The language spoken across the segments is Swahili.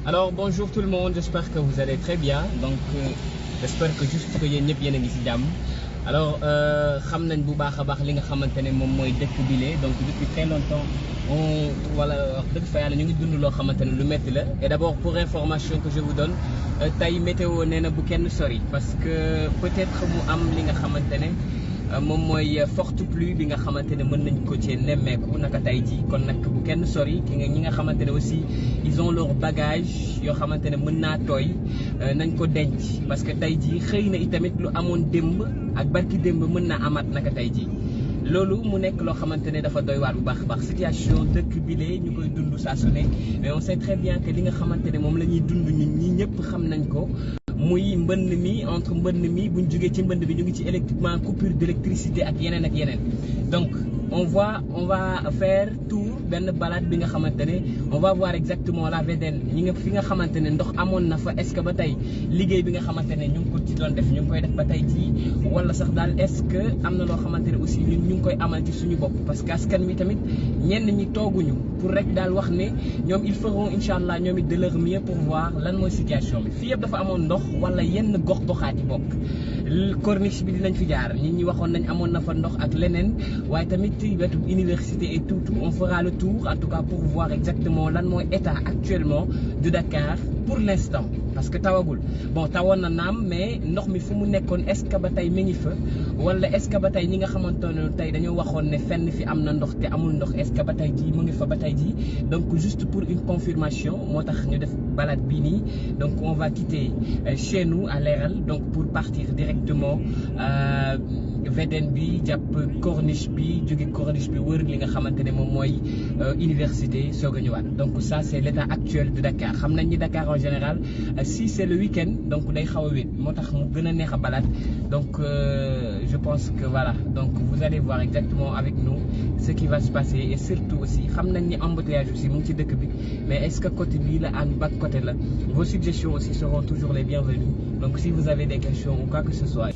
Alors bonjour tout le monde, j'espère que vous allez très bien. Donc j'espère que juste que yéen ñëpp yéen a ngi ci jàmm. Alors xam nañ bu baax a baax li nga xamante ne moom mooy dëkk bile donc depuis très longtemps voilà wax dëgg fa yàlla ñu ngi dund loo xamante ne lu métti la. Et d'abord pour information que je vous donne tey météo nee na bu kenn sori parce que peut-être mu am li nga xamante ne moom mooy forte pluie bi nga xamante ne mën nañ ko ci nemmeeku naka tey ji kon nag bu kenn sori ñi nga xamante ne aussi ils ont leur bagage yoo xamante ne mën naa tooy nañ ko denc parce que tey ji xëy na itamit lu amoon démb ak barki démb mën naa amaat naka tey ji loolu mu nekk loo xamante ne dafa doy waar bu baax a baax situation dëkk bi lee ñu koy dund saa su ne mais on sait très bien que li nga xamante ne moom la ñuy dund ñun ñi ñëpp xam nañ ko muy mbënn mi entre mbënn mi buñ jógee ci mbënn bi ñu ngi ci électriquement coupure d'électricité ak yeneen donc on va faire tour benn balade bi nga xamante ne on va voir exactement la VDN ñi nga fi nga xamante ne ndox amoon na fa est-ce que ba tey liggéey bi nga xamante ne ñu ngi ko ci doon def ñu ngi koy def ba tey jii wala sax daal est-ce que am na loo xamante ne aussi ñun ñu ngi koy amal ci suñu bopp parce que askan mi tamit ñenn ñi tooguñu pour rek daal wax ne ñoom ils feront incha allah ñoom it de leur mieux pour voir lan mooy situation bi fii yëpp dafa amoon ndox wala yenn gox-goxaat yi bokk corniche bi dinañ fi jaar nit ñi waxoon nañ amoon na fa ndox ak leneen waaye tamit wetu université et tout on fera le tour en tout cas pour voir exactement lan mooy état actuellement de Dakar pour l'instant parce que tawagul bon tawoon na naam mais ndox mi fu mu nekkoon est-ce que ba tey mi ngi fa wala est-ce que ba tey ñi nga xamante ne tey dañoo waxoon ne fenn fi am na ndox te amul ndox est-ce que ba tey jii mu ngi fa ba tey jii donc juste pour une confirmation moo tax ñu def balade bii nii donc on va quitter chez nous à Leral donc pour partir directement VDN bi jàpp corniche bi jóge corniche bi wër li nga xamante ne moom mooy université soog a ñëwaat donc ça c'est l'état actuel de Dakar xam nañ ni Dakar en général si c'est le week-end donc day xaw a wéet moo tax mu gën a neex a balade donc je pense que voilà donc vous allez voir exactement avec nous ce qui va se passer et surtout aussi xam nañ ni embouteillage aussi mu ngi ci dëkk bi mais est-ce que côté bii la ak ban côté la vos suggestions aussi seront toujours les bienvenues donc si vous avez des questions ou quoi que ce soit.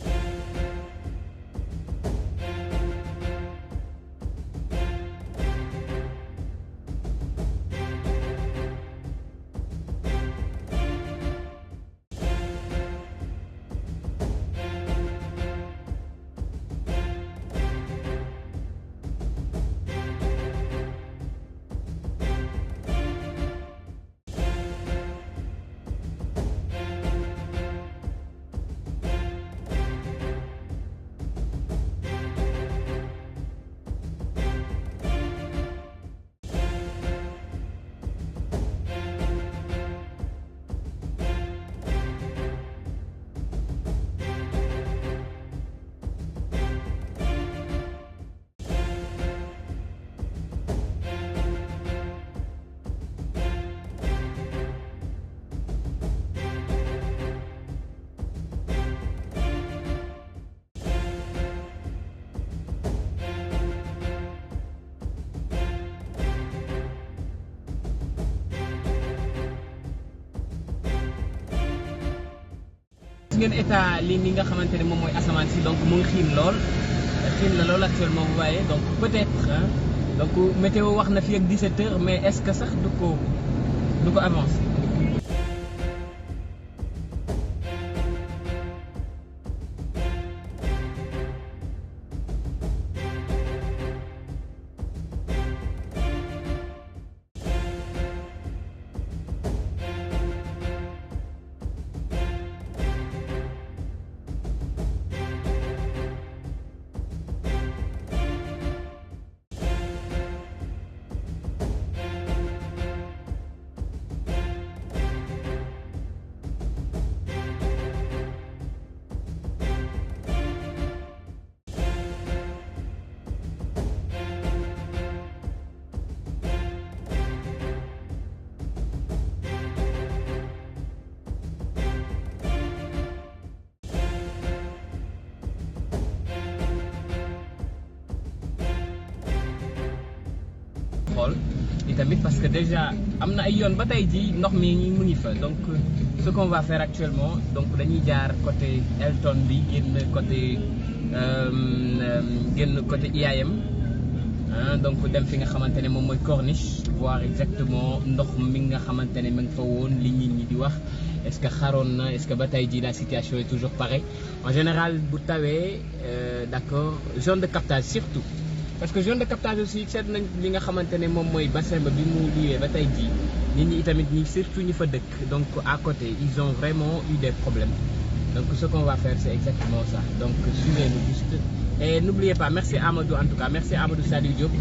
ngeen état li ni nga xamante ne moom mooy asamaan si donc mu ngi xiin na lool actuellement vous voyez donc peut-être hein, donc météo wax na fi ak 17 heures mais est-ce que sax du ko avancer. Itamit parce que déjà am na ay yoon ba tey ji ndox mi mu ngi fa donc ce qu'on va faire actuellement donc dañuy jaar côté Elton bi génn côté IAM donc dem fi nga xamante ne moom mooy corniche voir exactement ndox mi nga xamante ne ma ngi fa woon li nit ñi di wax est-ce que xaroon na est-ce que ba tey ji la situation est toujours pareille en général bu tawee d'accord zone de captage surtout. Parce que zone de captage aussi seet nañ li nga xamante ne moom mooy bassin ba bi mu liwee ba tey jii nit ñi itamit ñi surtout ñi fa dëkk donc à côté ils ont vraiment eu des problèmes donc ce qu'on va faire c'est exactement ça donc suivez-nous juste et n'oubliez pas merci Amadou en tout cas merci Amadou Saliou Diop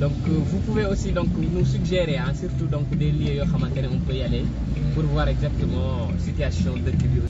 donc vous pouvez aussi donc nous suggérer hein, surtout donc des lieux yoo xamante ne on peut y aller pour voir exactement situation dëkk bi.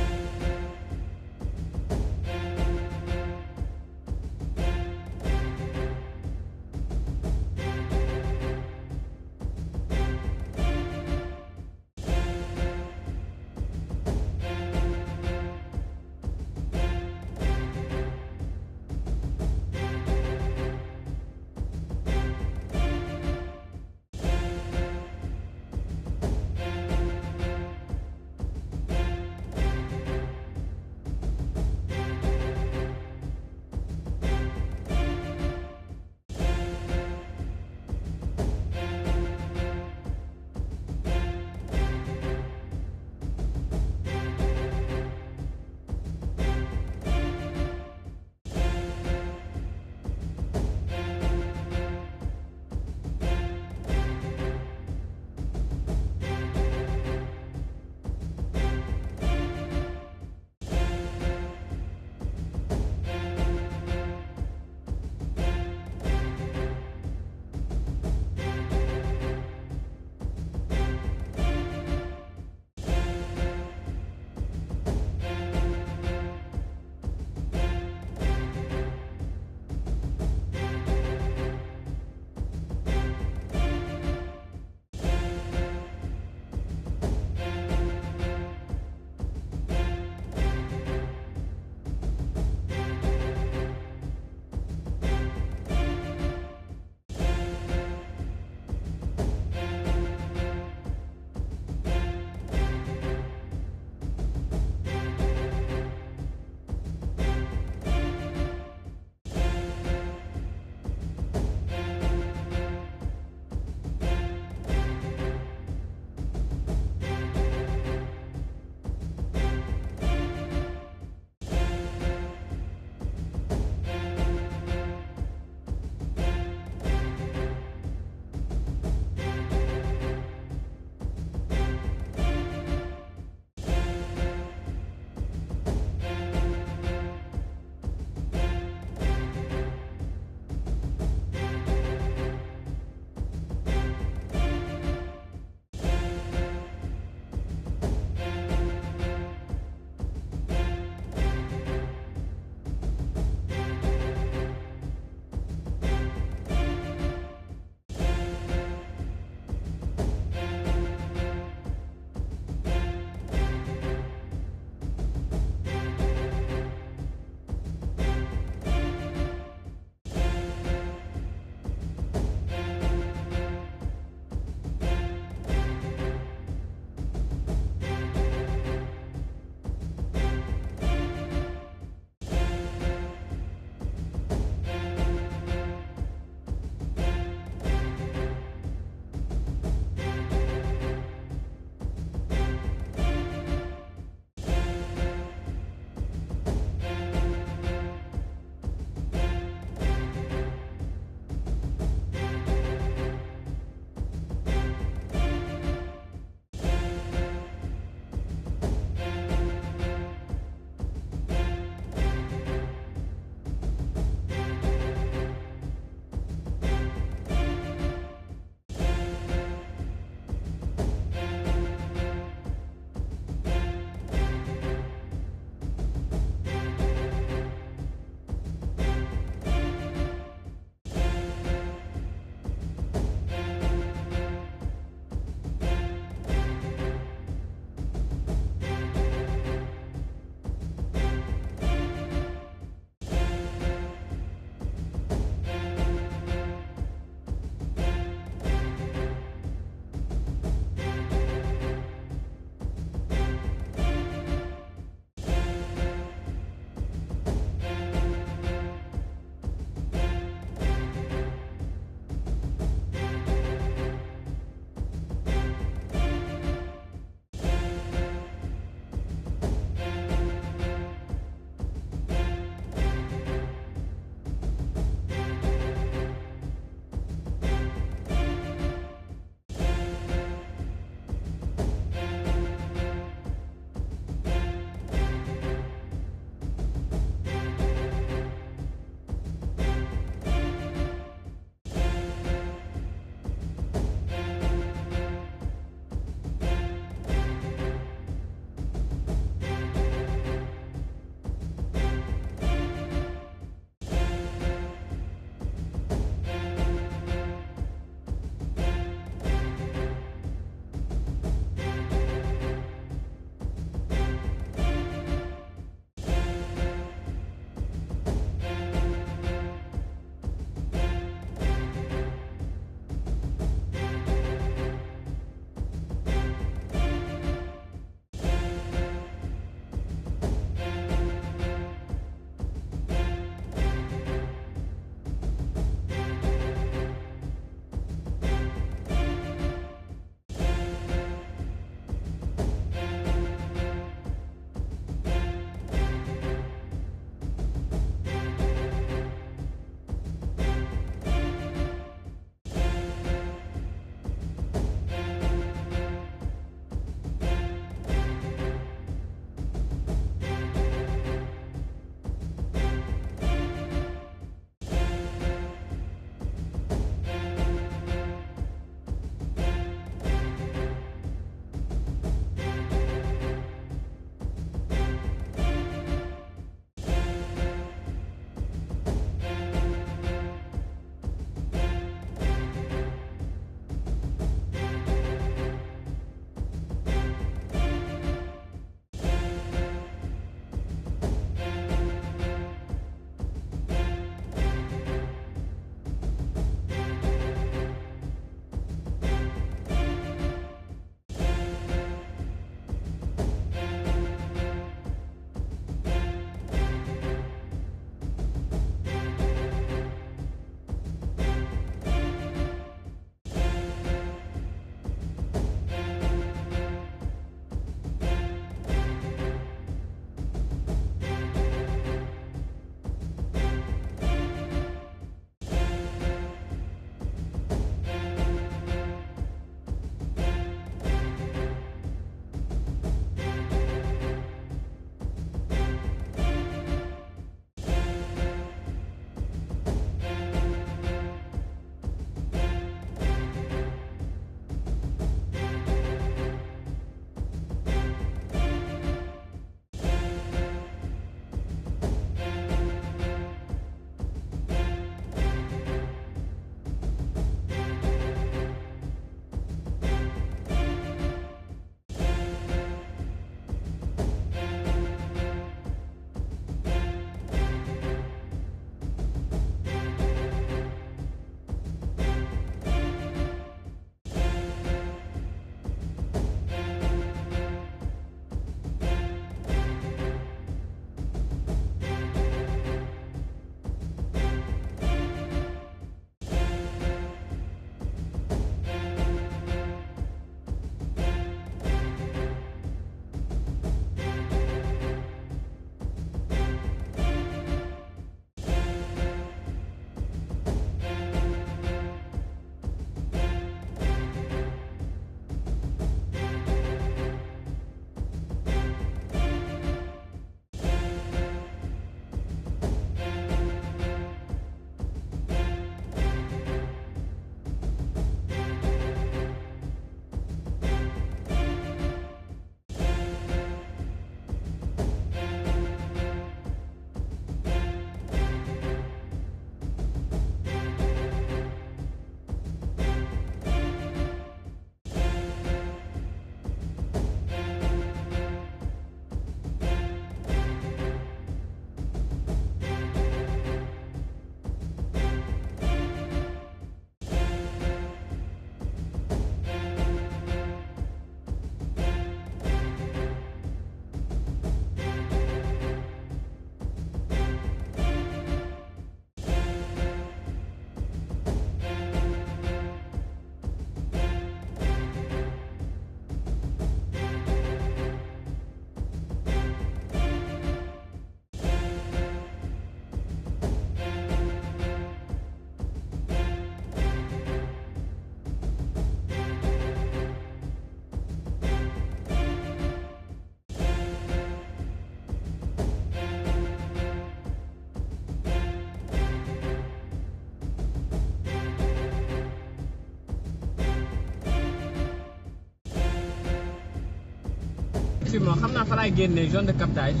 effectivement xam naa fa laay génne zone de captage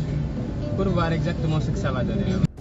pour voir exactement ce que ça va donner.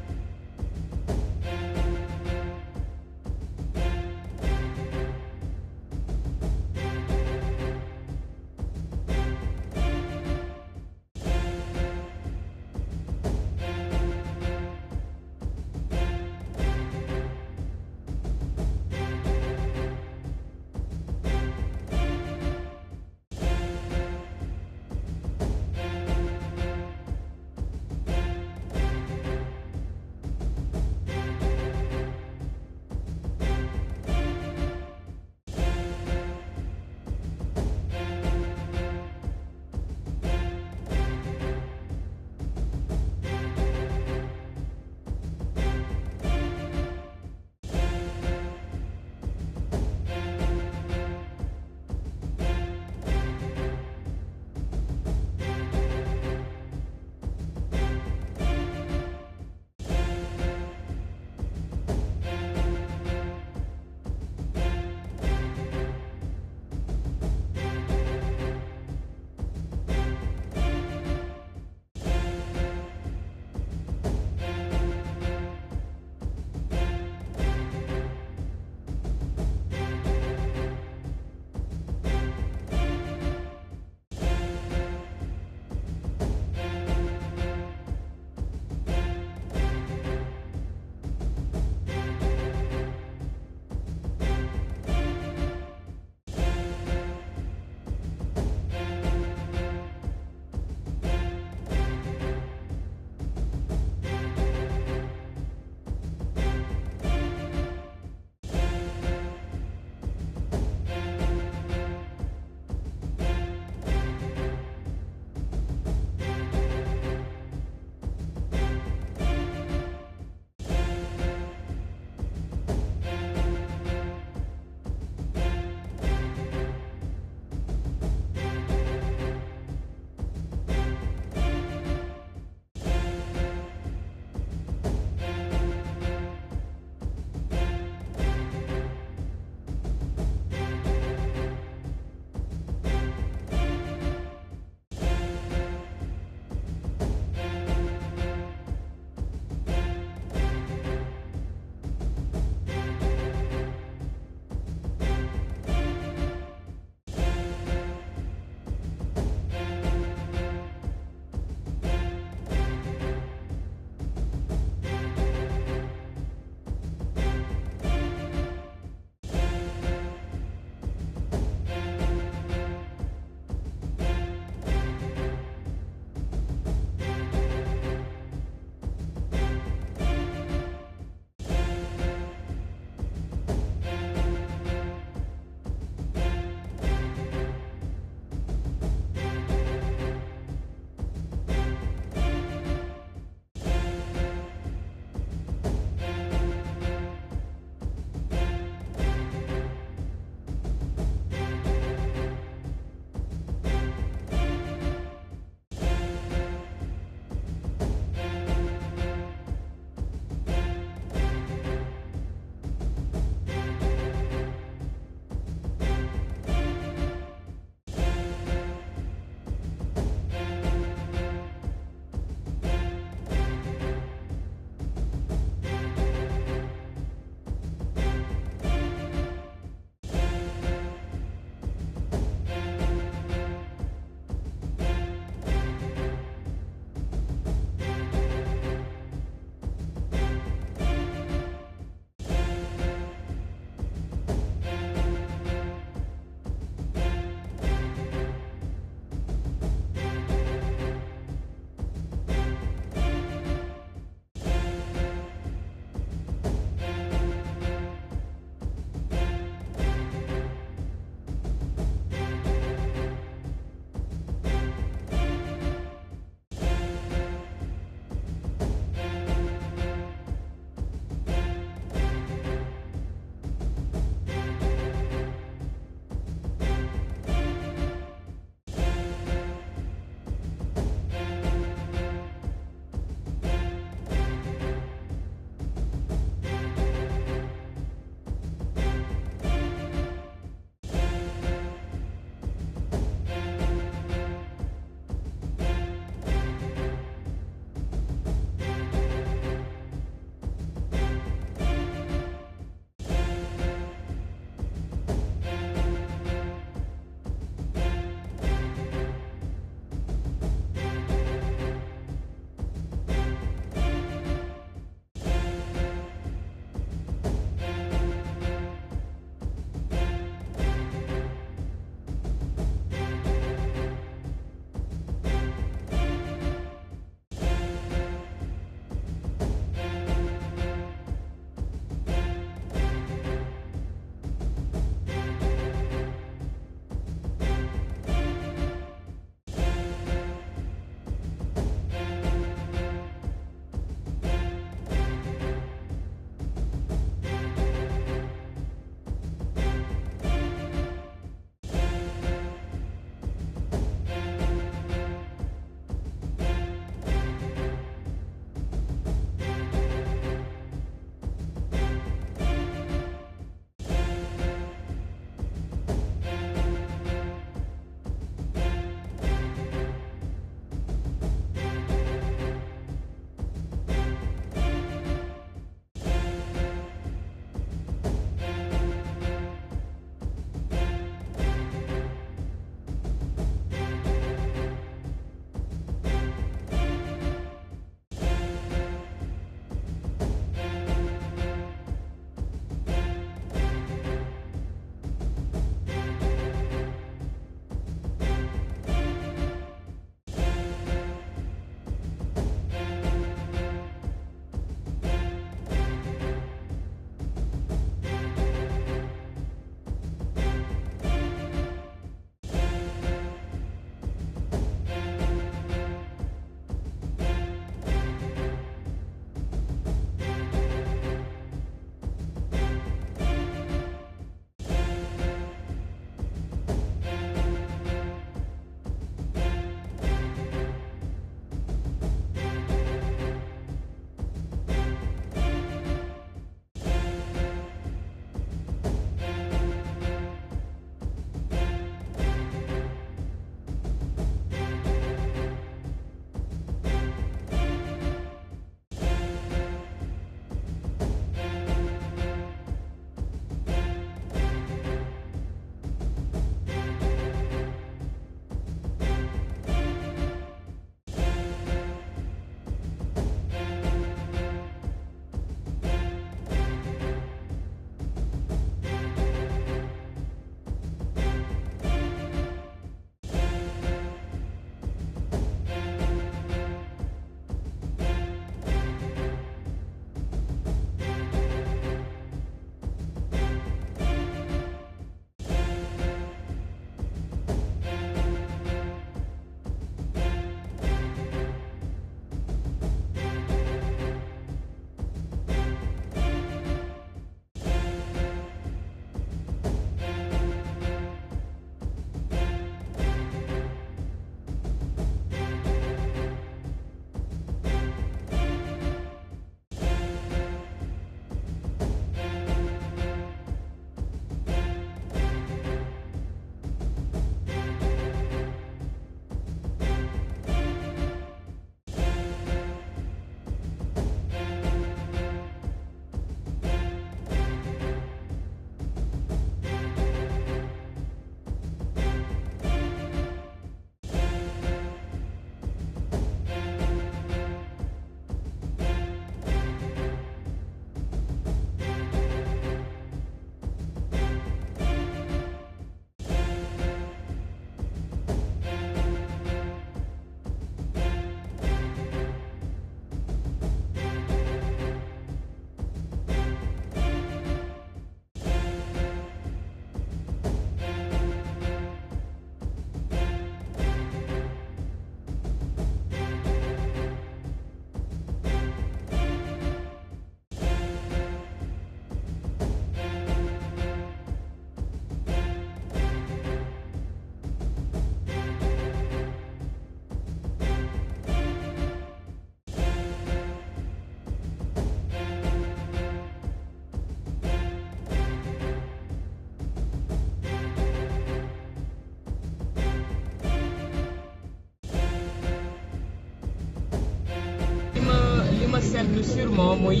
sûrement mooy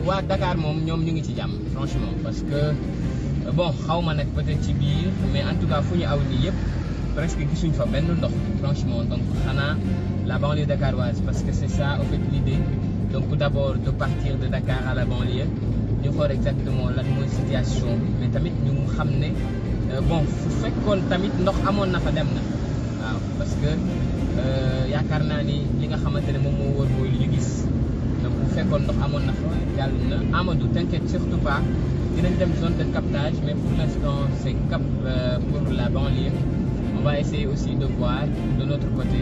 waa Dakar moom ñoom ñu ngi ci jàmm franchement parce que bon xaw ma nag peut-être ci biir mais en tout cas fu ñu aw nii yëpp presque gisuñ fa benn ndox franchement donc xanaa la banlieue dakaroise parce que c'est ça en fait l'idée donc d'abord de partir de Dakar à la banlieue ñu xool exactement lan mooy situation bi mais tamit ñu xam ne bon fu fekkoon tamit ndox amoon na fa dem na waaw parce que yaakaar naa ni li nga xamante ne moom moo wóor mooy li ñu gis donc bu fekkoon ndox amoon na fa jàll na Amadou t'inquiète surtout pas dinañ dem zone de captage mais pour l'instant c'est cap pour la banlieue on va essayer aussi de voir de notre côté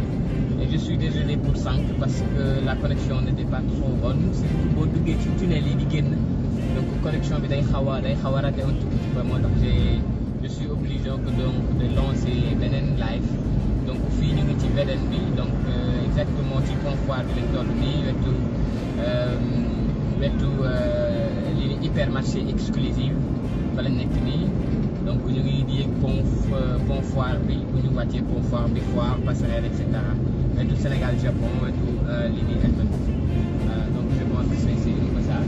et je suis désolé pour sànq parce que la connexion n'était pas trop bonne surtout boo duggee ci tunnel yi di génn donc connexion bi day xaw a raté un tout petit peu moo tax je suis obligé donc de lancer beneen live donc fii ñu ngi ci VDN bi donc exactement ci pont foire bi lañ toll nii wetu li ni hypermarché exclusive fa lañ nekk nii donc ñu ngi di yëg pont foire bi bu ñu wàccee pont foire bi foire passerelle et cetera wetu Sénégal Japon wetu li ni donc je pense que c'est un peu ça.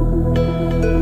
Thank